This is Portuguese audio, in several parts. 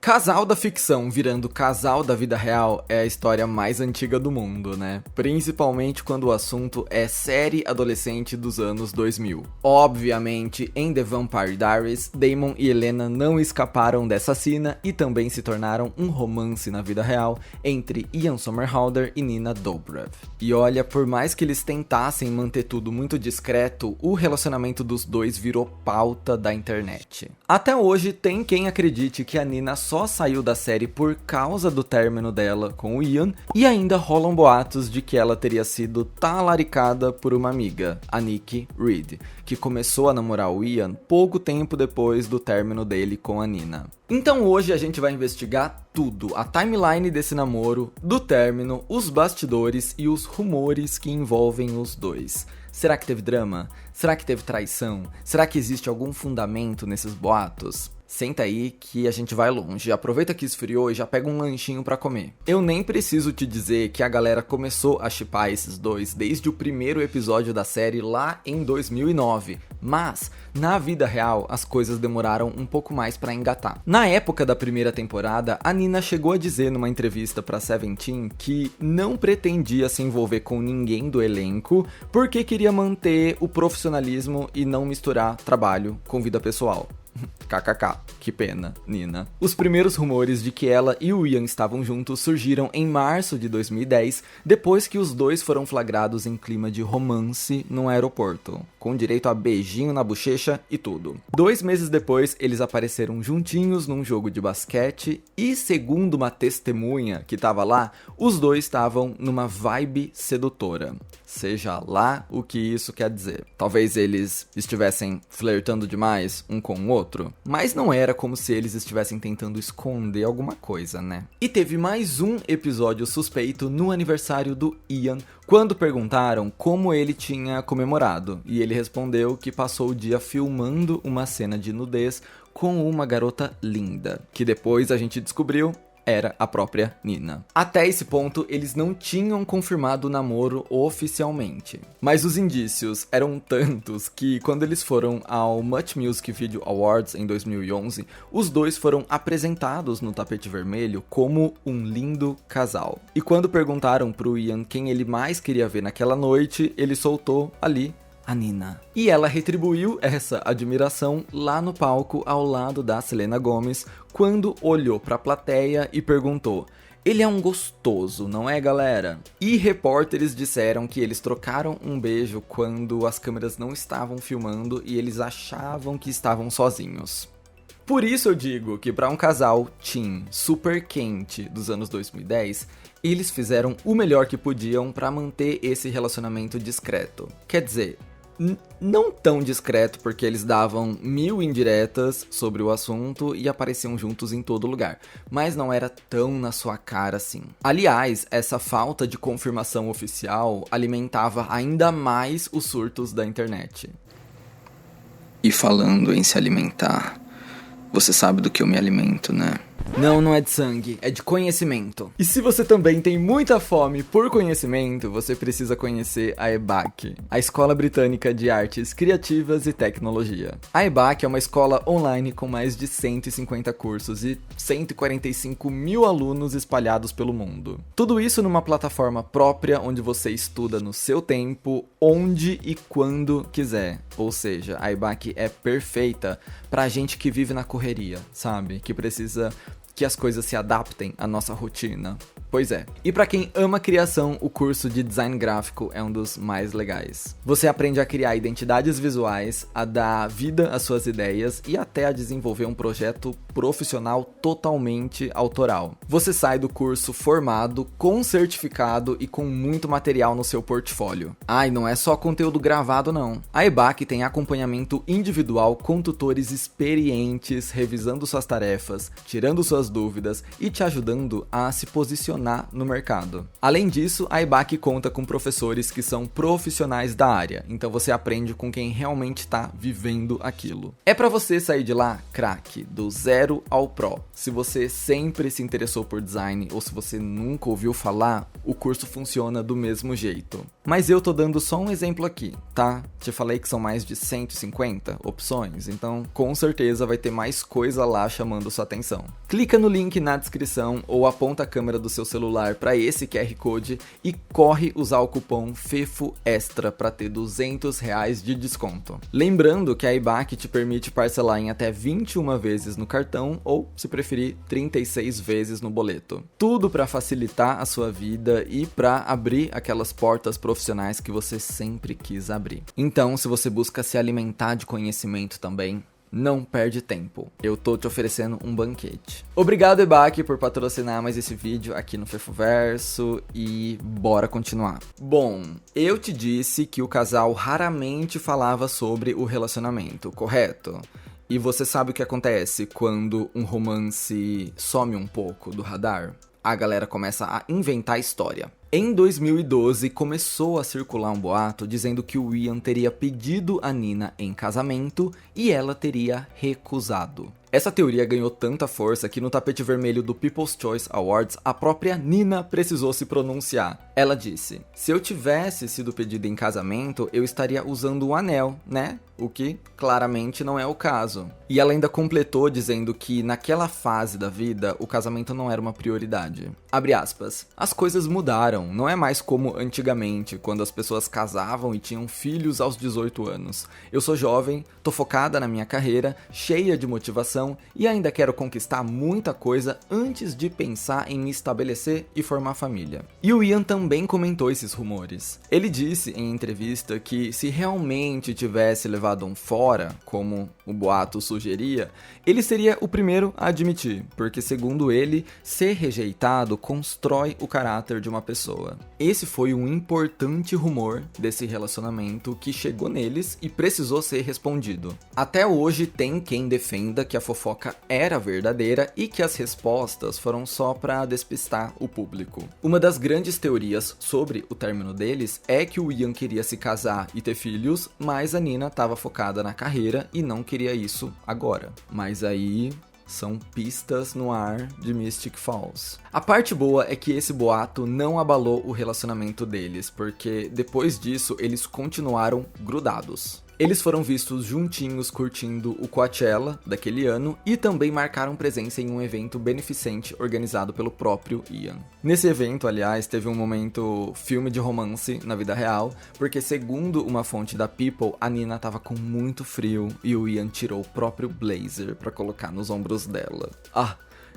Casal da ficção virando casal da vida real é a história mais antiga do mundo, né? Principalmente quando o assunto é série adolescente dos anos 2000. Obviamente, em The Vampire Diaries, Damon e Helena não escaparam dessa sina e também se tornaram um romance na vida real entre Ian Somerhalder e Nina Dobrev. E olha, por mais que eles tentassem manter tudo muito discreto, o relacionamento dos dois virou pauta da internet. Até hoje, tem quem acredite que a Nina só saiu da série por causa do término dela com o Ian, e ainda rolam boatos de que ela teria sido talaricada por uma amiga, a Nikki Reed, que começou a namorar o Ian pouco tempo depois do término dele com a Nina. Então hoje a gente vai investigar tudo, a timeline desse namoro, do término, os bastidores e os rumores que envolvem os dois. Será que teve drama? Será que teve traição? Será que existe algum fundamento nesses boatos? Senta aí que a gente vai longe, aproveita que esfriou e já pega um lanchinho pra comer. Eu nem preciso te dizer que a galera começou a shippar esses dois desde o primeiro episódio da série lá em 2009, mas na vida real as coisas demoraram um pouco mais pra engatar. Na época da primeira temporada, a Nina chegou a dizer numa entrevista pra Seventeen que não pretendia se envolver com ninguém do elenco porque queria manter o profissionalismo e não misturar trabalho com vida pessoal. KKK, que pena, Nina. Os primeiros rumores de que ela e o Ian estavam juntos surgiram em março de 2010, depois que os dois foram flagrados em clima de romance num aeroporto, com direito a beijinho na bochecha e tudo. 2 meses depois, eles apareceram juntinhos num jogo de basquete e, segundo uma testemunha que tava lá, os dois estavam numa vibe sedutora. Seja lá o que isso quer dizer. Talvez eles estivessem flertando demais um com o outro, mas não era como se eles estivessem tentando esconder alguma coisa, né? E teve mais um episódio suspeito no aniversário do Ian, quando perguntaram como ele tinha comemorado, e ele respondeu que passou o dia filmando uma cena de nudez com uma garota linda, que depois a gente descobriu era a própria Nina. Até esse ponto, eles não tinham confirmado o namoro oficialmente. Mas os indícios eram tantos que, quando eles foram ao Much Music Video Awards em 2011, os dois foram apresentados no tapete vermelho como um lindo casal. E quando perguntaram pro Ian quem ele mais queria ver naquela noite, ele soltou ali a Nina. E ela retribuiu essa admiração lá no palco ao lado da Selena Gomez, quando olhou pra plateia e perguntou: "Ele é um gostoso, não é, galera?" E repórteres disseram que eles trocaram um beijo quando as câmeras não estavam filmando e eles achavam que estavam sozinhos. Por isso eu digo que para um casal teen super quente dos anos 2010, eles fizeram o melhor que podiam para manter esse relacionamento discreto. Quer dizer, não tão discreto, porque eles davam 1000 indiretas sobre o assunto e apareciam juntos em todo lugar, mas não era tão na sua cara assim. Aliás, essa falta de confirmação oficial alimentava ainda mais os surtos da internet. E falando em se alimentar, você sabe do que eu me alimento, né? Não é de sangue, é de conhecimento. E se você também tem muita fome por conhecimento, você precisa conhecer a EBAC, a Escola Britânica de Artes Criativas e Tecnologia. A EBAC é uma escola online com mais de 150 cursos e 145 mil alunos espalhados pelo mundo. Tudo isso numa plataforma própria onde você estuda no seu tempo, onde e quando quiser. Ou seja, a EBAC é perfeita pra gente que vive na correria, sabe? Que precisa que as coisas se adaptem à nossa rotina. Pois é. E para quem ama criação, o curso de design gráfico é um dos mais legais. Você aprende a criar identidades visuais, a dar vida às suas ideias e até a desenvolver um projeto profissional totalmente autoral. Você sai do curso formado, com certificado e com muito material no seu portfólio. E não é só conteúdo gravado não. A EBAC tem acompanhamento individual com tutores experientes, revisando suas tarefas, tirando suas dúvidas e te ajudando a se posicionar no mercado. Além disso, a EBAC conta com professores que são profissionais da área, então você aprende com quem realmente está vivendo aquilo. É para você sair de lá craque, do zero ao pro. Se você sempre se interessou por design ou se você nunca ouviu falar, o curso funciona do mesmo jeito. Mas eu tô dando só um exemplo aqui, tá? Te falei que são mais de 150 opções, então com certeza vai ter mais coisa lá chamando sua atenção. Clica no link na descrição ou aponta a câmera do seu celular para esse QR Code e corre usar o cupom FEFOEXTRA para ter R$200 de desconto. Lembrando que a IBAC te permite parcelar em até 21 vezes no cartão ou, se preferir, 36 vezes no boleto. Tudo para facilitar a sua vida e para abrir aquelas portas profissionais que você sempre quis abrir. Então, se você busca se alimentar de conhecimento também, não perde tempo, eu tô te oferecendo um banquete. Obrigado, EBAC, por patrocinar mais esse vídeo aqui no Fefoverso e bora continuar. Bom, eu te disse que o casal raramente falava sobre o relacionamento, correto? E você sabe o que acontece quando um romance some um pouco do radar? A galera começa a inventar história. Em 2012, começou a circular um boato dizendo que o Ian teria pedido a Nina em casamento e ela teria recusado. Essa teoria ganhou tanta força que no tapete vermelho do People's Choice Awards, a própria Nina precisou se pronunciar. Ela disse: "Se eu tivesse sido pedida em casamento, eu estaria usando um anel, né? O que claramente não é o caso." E ela ainda completou dizendo que naquela fase da vida, o casamento não era uma prioridade. Abre aspas. "As coisas mudaram, não é mais como antigamente, quando as pessoas casavam e tinham filhos aos 18 anos. Eu sou jovem, tô focada na minha carreira, cheia de motivação e ainda quero conquistar muita coisa antes de pensar em me estabelecer e formar família." E o Ian também comentou esses rumores. Ele disse em entrevista que se realmente tivesse levado um fora, como o boato sugeria, ele seria o primeiro a admitir, porque segundo ele, ser rejeitado constrói o caráter de uma pessoa. Esse foi um importante rumor desse relacionamento que chegou neles e precisou ser respondido. Até hoje tem quem defenda que a fofoca era verdadeira e que as respostas foram só para despistar o público. Uma das grandes teorias sobre o término deles é que o Ian queria se casar e ter filhos, mas a Nina estava focada na carreira e não queria isso agora. Mas aí são pistas no ar de Mystic Falls. A parte boa é que esse boato não abalou o relacionamento deles, porque depois disso eles continuaram grudados. Eles foram vistos juntinhos curtindo o Coachella daquele ano e também marcaram presença em um evento beneficente organizado pelo próprio Ian. Nesse evento, aliás, teve um momento filme de romance na vida real, porque segundo uma fonte da People, a Nina tava com muito frio e o Ian tirou o próprio blazer pra colocar nos ombros dela.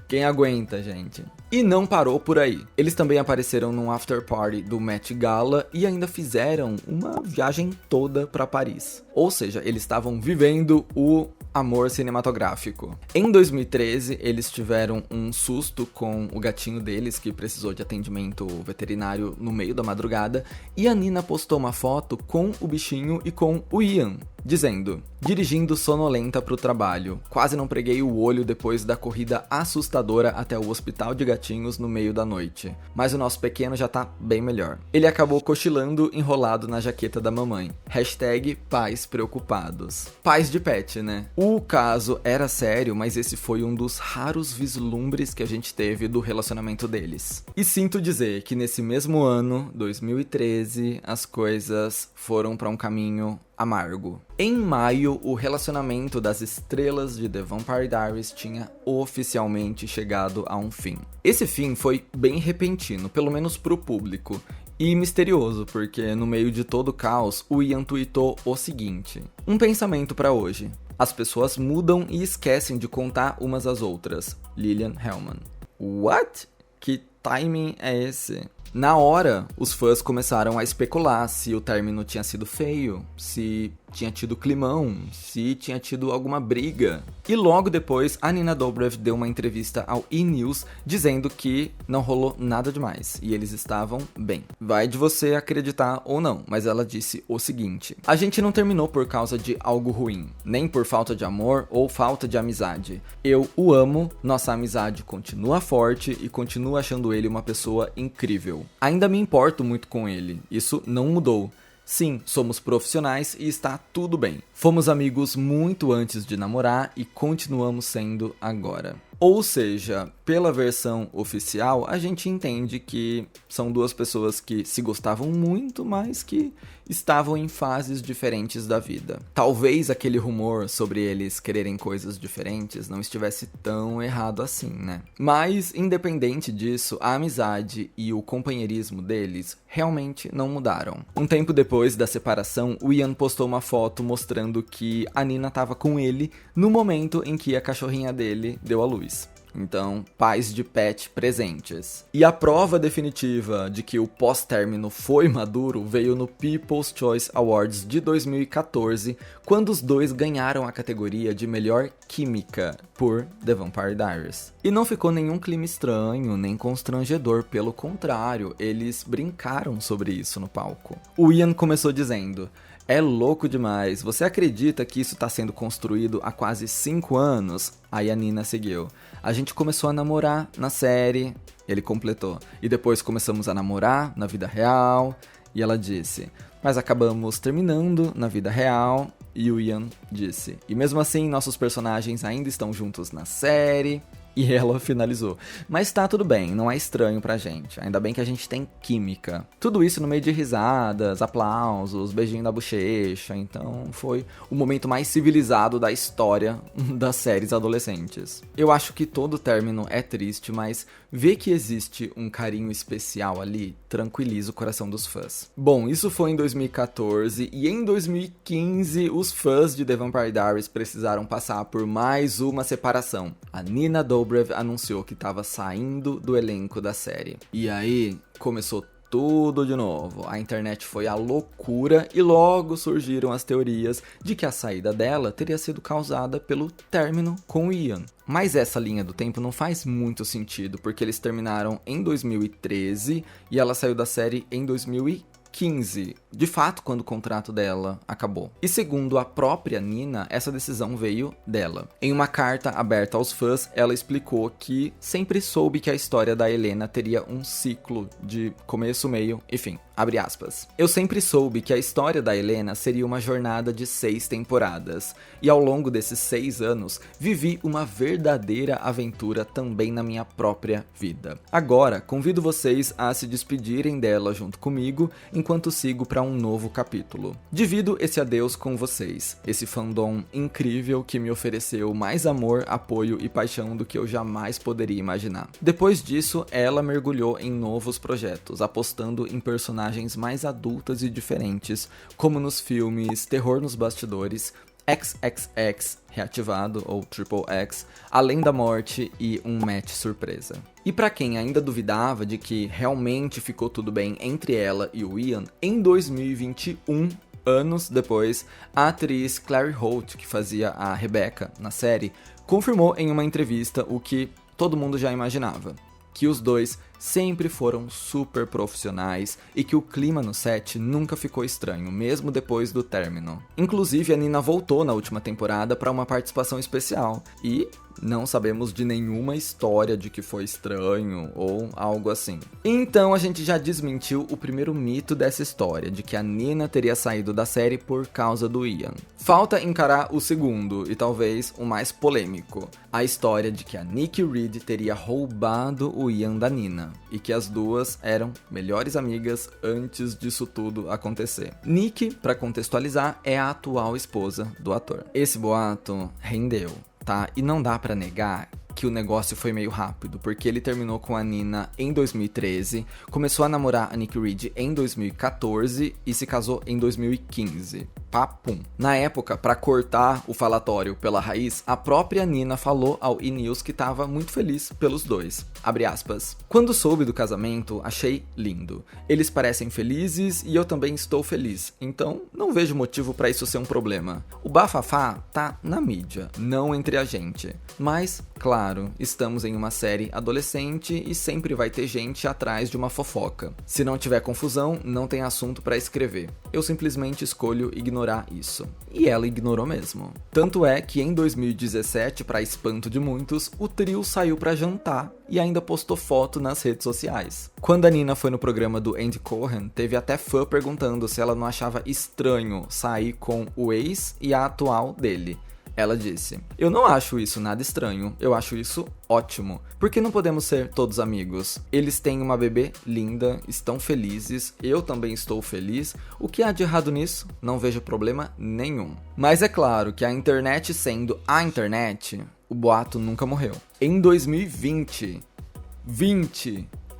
Quem aguenta, gente? E não parou por aí. Eles também apareceram num after party do Met Gala e ainda fizeram uma viagem toda para Paris. Ou seja, eles estavam vivendo o amor cinematográfico. Em 2013, eles tiveram um susto com o gatinho deles, que precisou de atendimento veterinário no meio da madrugada, e a Nina postou uma foto com o bichinho e com o Ian, dizendo: "Dirigindo sonolenta pro trabalho. Quase não preguei o olho depois da corrida assustadora até o hospital de gatinhos no meio da noite. Mas o nosso pequeno já tá bem melhor." Ele acabou cochilando enrolado na jaqueta da mamãe. Hashtag pais preocupados. Pais de pet, né? O caso era sério, mas esse foi um dos raros vislumbres que a gente teve do relacionamento deles. E sinto dizer que nesse mesmo ano, 2013, as coisas foram para um caminho amargo. Em maio, o relacionamento das estrelas de The Vampire Diaries tinha oficialmente chegado a um fim. Esse fim foi bem repentino, pelo menos pro público, e misterioso, porque no meio de todo o caos, o Ian tweetou o seguinte: "Um pensamento pra hoje. As pessoas mudam e esquecem de contar umas às outras. Lillian Hellman." What? Que timing é esse? Na hora, os fãs começaram a especular se o término tinha sido feio, se tinha tido climão, se tinha tido alguma briga. E logo depois, a Nina Dobrev deu uma entrevista ao E! News dizendo que não rolou nada demais e eles estavam bem. Vai de você acreditar ou não, mas ela disse o seguinte: "A gente não terminou por causa de algo ruim, nem por falta de amor ou falta de amizade. Eu o amo, nossa amizade continua forte e continuo achando ele uma pessoa incrível. Ainda me importo muito com ele, isso não mudou. Sim, somos profissionais e está tudo bem. Fomos amigos muito antes de namorar e continuamos sendo agora." Ou seja, pela versão oficial, a gente entende que são duas pessoas que se gostavam muito, mas que estavam em fases diferentes da vida. Talvez aquele rumor sobre eles quererem coisas diferentes não estivesse tão errado assim, né? Mas, independente disso, a amizade e o companheirismo deles realmente não mudaram. Um tempo depois da separação, o Ian postou uma foto mostrando que a Nina estava com ele no momento em que a cachorrinha dele deu à luz. Então, pais de pet presentes. E a prova definitiva de que o pós-término foi maduro veio no People's Choice Awards de 2014, quando os dois ganharam a categoria de melhor química por The Vampire Diaries. E não ficou nenhum clima estranho, nem constrangedor, pelo contrário, eles brincaram sobre isso no palco. O Ian começou dizendo: "É louco demais, você acredita que isso tá sendo construído há quase 5 anos? Aí a Nina seguiu: "A gente começou a namorar na série", ele completou, "e depois começamos a namorar na vida real", e ela disse: "Mas acabamos terminando na vida real", e o Ian disse: "E mesmo assim, nossos personagens ainda estão juntos na série", e ela finalizou: "Mas tá tudo bem, não é estranho pra gente, ainda bem que a gente tem química". Tudo isso no meio de risadas, aplausos, beijinho na bochecha, então foi o momento mais civilizado da história das séries adolescentes. Eu acho que todo término é triste, mas ver que existe um carinho especial ali tranquiliza o coração dos fãs. Bom, isso foi em 2014 e em 2015 os fãs de The Vampire Diaries precisaram passar por mais uma separação. A Nina Dobrev anunciou que estava saindo do elenco da série. E aí começou tudo de novo. A internet foi à loucura e logo surgiram as teorias de que a saída dela teria sido causada pelo término com o Ian. Mas essa linha do tempo não faz muito sentido, porque eles terminaram em 2013 e ela saiu da série em 2015, de fato quando o contrato dela acabou. E segundo a própria Nina, essa decisão veio dela. Em uma carta aberta aos fãs, ela explicou que sempre soube que a história da Helena teria um ciclo de começo, meio e fim. Abre aspas. "Eu sempre soube que a história da Helena seria uma jornada de 6 temporadas, e ao longo desses 6 anos, vivi uma verdadeira aventura também na minha própria vida. Agora, convido vocês a se despedirem dela junto comigo, enquanto sigo para um novo capítulo. Divido esse adeus com vocês, esse fandom incrível que me ofereceu mais amor, apoio e paixão do que eu jamais poderia imaginar." Depois disso, ela mergulhou em novos projetos, apostando em personagens mais adultas e diferentes, como nos filmes Terror nos Bastidores, XXX Reativado ou Triple X, Além da Morte e Um Match Surpresa. E pra quem ainda duvidava de que realmente ficou tudo bem entre ela e o Ian, em 2021, anos depois, a atriz Clary Holt, que fazia a Rebecca na série, confirmou em uma entrevista o que todo mundo já imaginava: que os dois sempre foram super profissionais e que o clima no set nunca ficou estranho, mesmo depois do término. Inclusive, a Nina voltou na última temporada para uma participação especial e não sabemos de nenhuma história de que foi estranho ou algo assim. Então a gente já desmentiu o primeiro mito dessa história, de que a Nina teria saído da série por causa do Ian. Falta encarar o segundo, e talvez o mais polêmico, a história de que a Nikki Reed teria roubado o Ian da Nina, e que as duas eram melhores amigas antes disso tudo acontecer. Nikki, para contextualizar, é a atual esposa do ator. Esse boato rendeu, tá? E não dá pra negar que o negócio foi meio rápido, porque ele terminou com a Nina em 2013, começou a namorar a Nikki Reed em 2014 e se casou em 2015. Papum. Na época, pra cortar o falatório pela raiz, a própria Nina falou ao E! News que tava muito feliz pelos dois. Abre aspas. "Quando soube do casamento, achei lindo. Eles parecem felizes e eu também estou feliz, então não vejo motivo pra isso ser um problema. O bafafá tá na mídia, não entre a gente. Mas, claro, estamos em uma série adolescente e sempre vai ter gente atrás de uma fofoca. Se não tiver confusão, não tem assunto pra escrever. Eu simplesmente escolho ignorar isso." E ela ignorou mesmo. Tanto é que em 2017, para espanto de muitos, o trio saiu pra jantar e ainda postou foto nas redes sociais. Quando a Nina foi no programa do Andy Cohen, teve até fã perguntando se ela não achava estranho sair com o ex e a atual dele. Ela disse: "Eu não acho isso nada estranho, eu acho isso ótimo. Por que não podemos ser todos amigos? Eles têm uma bebê linda, estão felizes, eu também estou feliz. O que há de errado nisso? Não vejo problema nenhum." Mas é claro que a internet sendo a internet, o boato nunca morreu. Em 2020,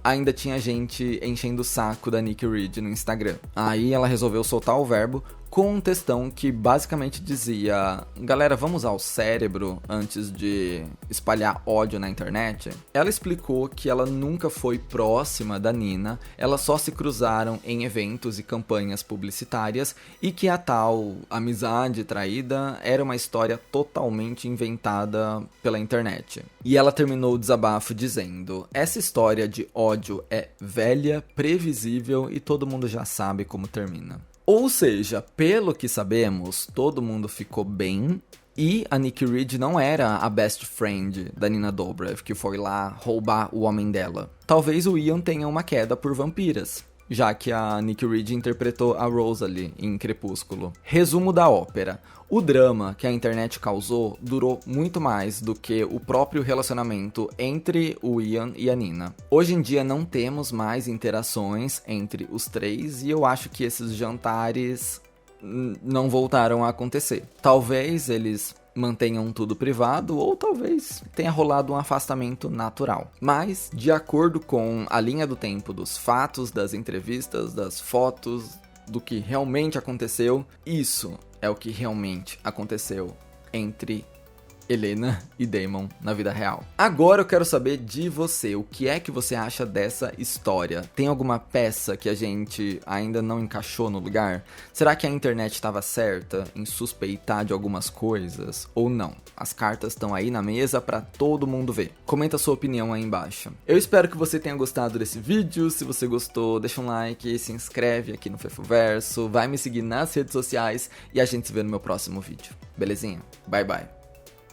ainda tinha gente enchendo o saco da Nikki Reed no Instagram. Aí ela resolveu soltar o verbo com um textão que basicamente dizia: "Galera, vamos usar o cérebro antes de espalhar ódio na internet?" Ela explicou que ela nunca foi próxima da Nina, elas só se cruzaram em eventos e campanhas publicitárias e que a tal amizade traída era uma história totalmente inventada pela internet. E ela terminou o desabafo dizendo: "Essa história de ódio é velha, previsível e todo mundo já sabe como termina." Ou seja, pelo que sabemos, todo mundo ficou bem e a Nikki Reed não era a best friend da Nina Dobrev, que foi lá roubar o homem dela. Talvez o Ian tenha uma queda por vampiras, já que a Nikki Reed interpretou a Rosalie em Crepúsculo. Resumo da ópera: o drama que a internet causou durou muito mais do que o próprio relacionamento entre o Ian e a Nina. Hoje em dia não temos mais interações entre os três e eu acho que esses jantares não voltaram a acontecer. Talvez eles mantenham tudo privado ou talvez tenha rolado um afastamento natural. Mas, de acordo com a linha do tempo dos fatos, das entrevistas, das fotos, do que realmente aconteceu, isso é o que realmente aconteceu entre Helena e Damon na vida real. Agora eu quero saber de você, o que é que você acha dessa história? Tem alguma peça que a gente ainda não encaixou no lugar? Será que a internet estava certa em suspeitar de algumas coisas? Ou não? As cartas estão aí na mesa para todo mundo ver. Comenta a sua opinião aí embaixo. Eu espero que você tenha gostado desse vídeo. Se você gostou, deixa um like, se inscreve aqui no Fefoverso, vai me seguir nas redes sociais e a gente se vê no meu próximo vídeo. Belezinha? Bye bye.